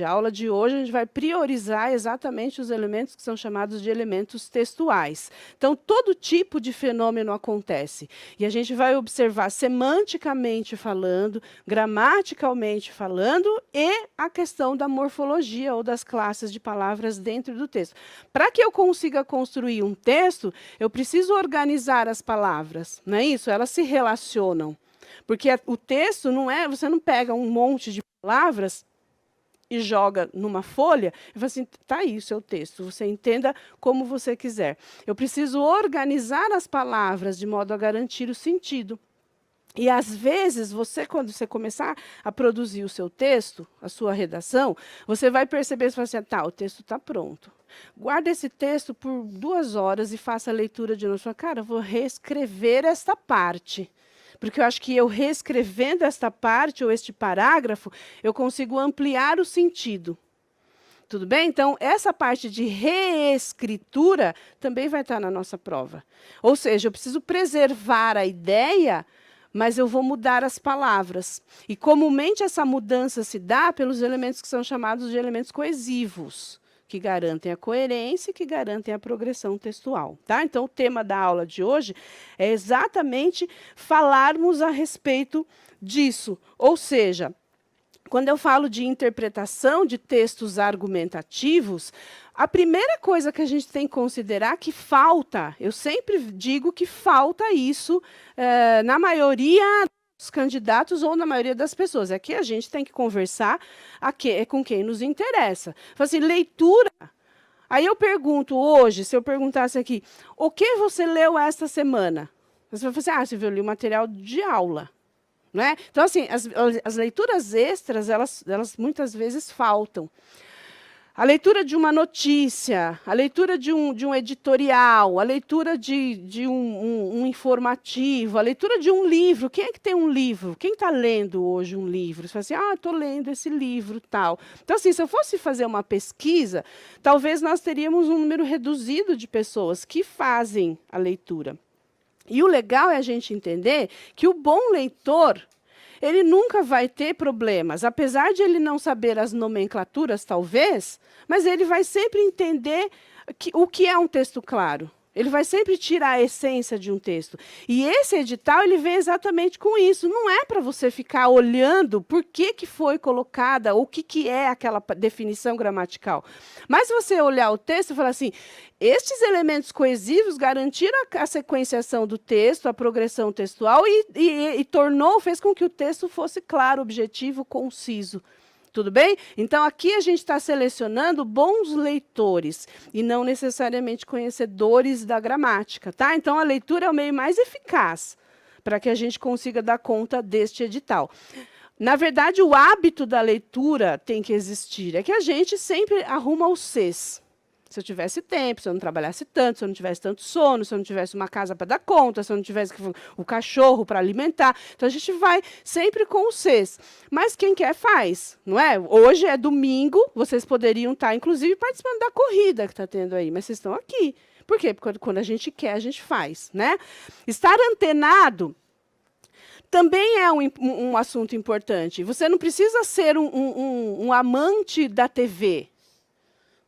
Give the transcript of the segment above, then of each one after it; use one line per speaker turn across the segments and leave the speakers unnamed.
a aula de hoje, a gente vai priorizar exatamente os elementos que são chamados de elementos textuais. Então, todo tipo de fenômeno acontece. E a gente vai observar semanticamente falando, gramaticalmente falando e a questão da morfologia ou das classes de palavras dentro do texto. Para que eu consiga construir um texto, eu preciso organizar as palavras, não é isso? Elas se relacionam. Porque o texto não é, você não pega um monte de palavras e joga numa folha e fala assim, tá aí o seu texto, você entenda como você quiser. Eu preciso organizar as palavras de modo a garantir o sentido. E, às vezes, quando você começar a produzir o seu texto, a sua redação, você vai perceber, você fala assim, tá, o texto está pronto. Guarda esse texto por 2 horas e faça a leitura de novo. Você fala, cara, eu vou reescrever esta parte. Porque eu acho que eu reescrevendo esta parte ou este parágrafo, eu consigo ampliar o sentido. Tudo bem? Então, essa parte de reescritura também vai estar na nossa prova. Ou seja, eu preciso preservar a ideia, mas eu vou mudar as palavras. E, comumente, essa mudança se dá pelos elementos que são chamados de elementos coesivos, que garantem a coerência e que garantem a progressão textual. Tá? Então, o tema da aula de hoje é exatamente falarmos a respeito disso. Ou seja, quando eu falo de interpretação de textos argumentativos, a primeira coisa que a gente tem que considerar que falta, eu sempre digo que falta isso na maioria dos candidatos ou na maioria das pessoas. É que a gente tem que conversar com quem nos interessa. Fala assim, leitura. Aí eu pergunto hoje, se eu perguntasse aqui, o que você leu esta semana? Você vai falar assim, você viu, eu li o material de aula. Né? Então, assim, as leituras extras, elas muitas vezes faltam. A leitura de uma notícia, a leitura de um editorial, a leitura de um informativo, a leitura de um livro. Quem é que tem um livro? Quem está lendo hoje um livro? Você fala assim, estou lendo esse livro, tal. Então, assim, se eu fosse fazer uma pesquisa, talvez nós teríamos um número reduzido de pessoas que fazem a leitura. E o legal é a gente entender que o bom leitor, ele nunca vai ter problemas, apesar de ele não saber as nomenclaturas, talvez, mas ele vai sempre entender o que é um texto claro. Ele vai sempre tirar a essência de um texto. E esse edital, ele vem exatamente com isso. Não é para você ficar olhando por que foi colocada, ou o que é aquela definição gramatical. Mas se você olhar o texto e falar assim, estes elementos coesivos garantiram a sequenciação do texto, a progressão textual e fez com que o texto fosse claro, objetivo, conciso. Tudo bem? Então, aqui a gente está selecionando bons leitores e não necessariamente conhecedores da gramática, tá? Então, a leitura é o meio mais eficaz para que a gente consiga dar conta deste edital. Na verdade, o hábito da leitura tem que existir. É que a gente sempre arruma os Cs. Se eu tivesse tempo, se eu não trabalhasse tanto, se eu não tivesse tanto sono, se eu não tivesse uma casa para dar conta, se eu não tivesse o cachorro para alimentar. Então, a gente vai sempre com os Cs. Mas quem quer, faz, não é? Hoje é domingo, vocês poderiam estar, inclusive, participando da corrida que está tendo aí, mas vocês estão aqui. Por quê? Porque quando a gente quer, a gente faz, né? Estar antenado também é um assunto importante. Você não precisa ser um amante da TV.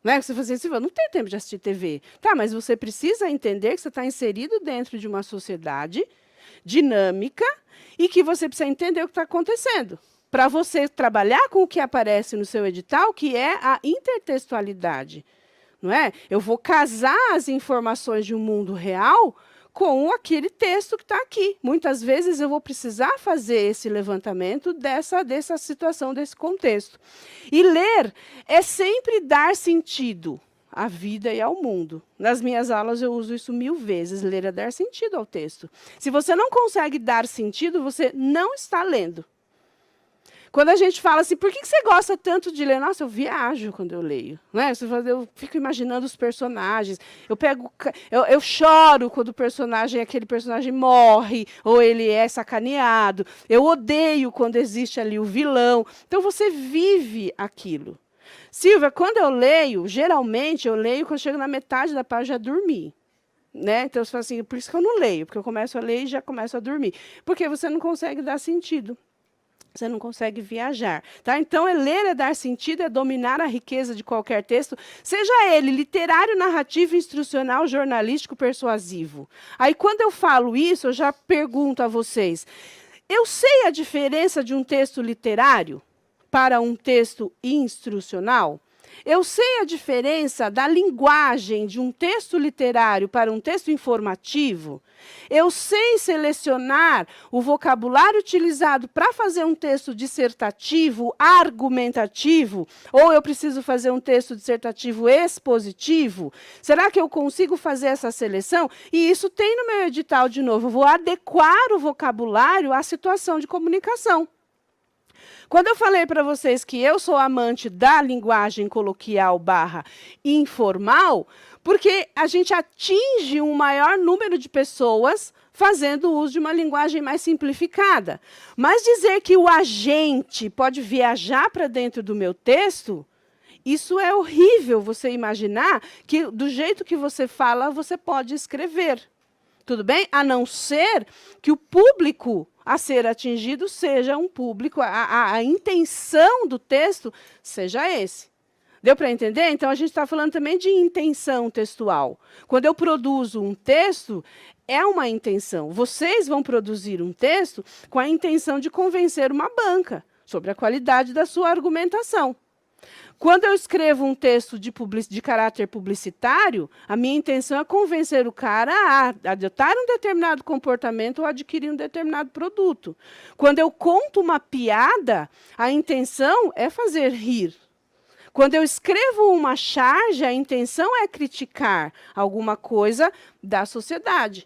Né? Você fala assim, não tem tempo de assistir TV. Tá, mas você precisa entender que você está inserido dentro de uma sociedade dinâmica e que você precisa entender o que está acontecendo. Para você trabalhar com o que aparece no seu edital, que é a intertextualidade. Não é? Eu vou casar as informações de um mundo real com aquele texto que está aqui. Muitas vezes eu vou precisar fazer esse levantamento dessa situação, desse contexto. E ler é sempre dar sentido à vida e ao mundo. Nas minhas aulas eu uso isso 1000 vezes. Ler é dar sentido ao texto. Se você não consegue dar sentido, você não está lendo. Quando a gente fala assim, por que você gosta tanto de ler? Nossa, eu viajo quando eu leio. Né? Eu fico imaginando os personagens. Eu choro quando aquele personagem morre, ou ele é sacaneado. Eu odeio quando existe ali o vilão. Então, você vive aquilo. Silvia, quando eu leio, geralmente eu leio quando chego na metade da página, já dormi. Né? Então, você fala assim, por isso que eu não leio, porque eu começo a ler e já começo a dormir. Porque você não consegue dar sentido. você não consegue viajar, tá? Então, ler é dar sentido, é dominar a riqueza de qualquer texto, seja ele literário, narrativo, instrucional, jornalístico, persuasivo. Aí, quando eu falo isso, eu já pergunto a vocês, eu sei a diferença de um texto literário para um texto instrucional? Eu sei a diferença da linguagem de um texto literário para um texto informativo? Eu sei selecionar o vocabulário utilizado para fazer um texto dissertativo, argumentativo, ou eu preciso fazer um texto dissertativo expositivo? Será que eu consigo fazer essa seleção? E isso tem no meu edital de novo. Eu vou adequar o vocabulário à situação de comunicação. Quando eu falei para vocês que eu sou amante da linguagem coloquial / informal, porque a gente atinge um maior número de pessoas fazendo uso de uma linguagem mais simplificada. Mas dizer que o agente pode viajar para dentro do meu texto, isso é horrível, você imaginar que do jeito que você fala, você pode escrever. Tudo bem? A não ser que o público a ser atingido seja um público, a intenção do texto seja esse. Deu para entender? Então, a gente está falando também de intenção textual. Quando eu produzo um texto, é uma intenção. Vocês vão produzir um texto com a intenção de convencer uma banca sobre a qualidade da sua argumentação. Quando eu escrevo um texto de caráter publicitário, a minha intenção é convencer o cara a adotar um determinado comportamento ou adquirir um determinado produto. Quando eu conto uma piada, a intenção é fazer rir. Quando eu escrevo uma charge, a intenção é criticar alguma coisa da sociedade.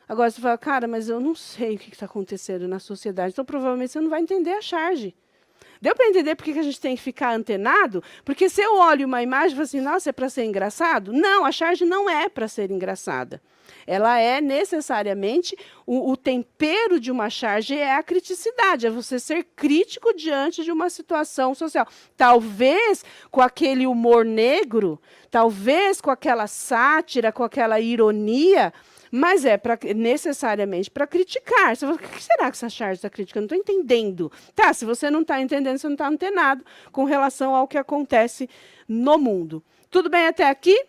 Agora você fala, cara, mas eu não sei o que está acontecendo na sociedade, então provavelmente você não vai entender a charge. Deu para entender por que a gente tem que ficar antenado? Porque se eu olho uma imagem e falo assim, nossa, é para ser engraçado? Não, a charge não é para ser engraçada. Ela é necessariamente, o tempero de uma charge é a criticidade, é você ser crítico diante de uma situação social. Talvez com aquele humor negro, talvez com aquela sátira, com aquela ironia, mas é necessariamente para criticar. Você fala, o que será que essa charge está criticando? Não estou entendendo. Tá, se você não está entendendo, você não está antenado com relação ao que acontece no mundo. Tudo bem até aqui?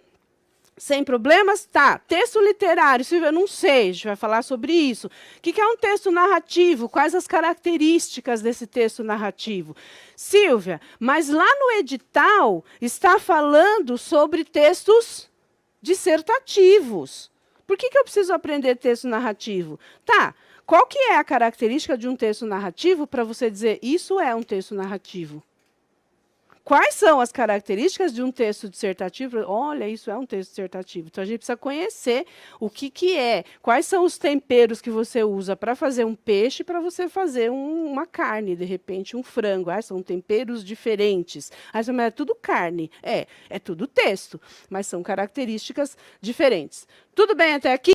Sem problemas? Tá. Texto literário, Silvia, eu não sei, a gente vai falar sobre isso. O que é um texto narrativo? Quais as características desse texto narrativo? Silvia, mas lá no edital está falando sobre textos dissertativos. Por que eu preciso aprender texto narrativo? Tá, qual que é a característica de um texto narrativo para você dizer isso é um texto narrativo? Quais são as características de um texto dissertativo? Olha, isso é um texto dissertativo. Então, a gente precisa conhecer o que é. Quais são os temperos que você usa para fazer um peixe, para você fazer uma carne, de repente, um frango. São temperos diferentes. Mas é tudo carne. É tudo texto, mas são características diferentes. Tudo bem até aqui?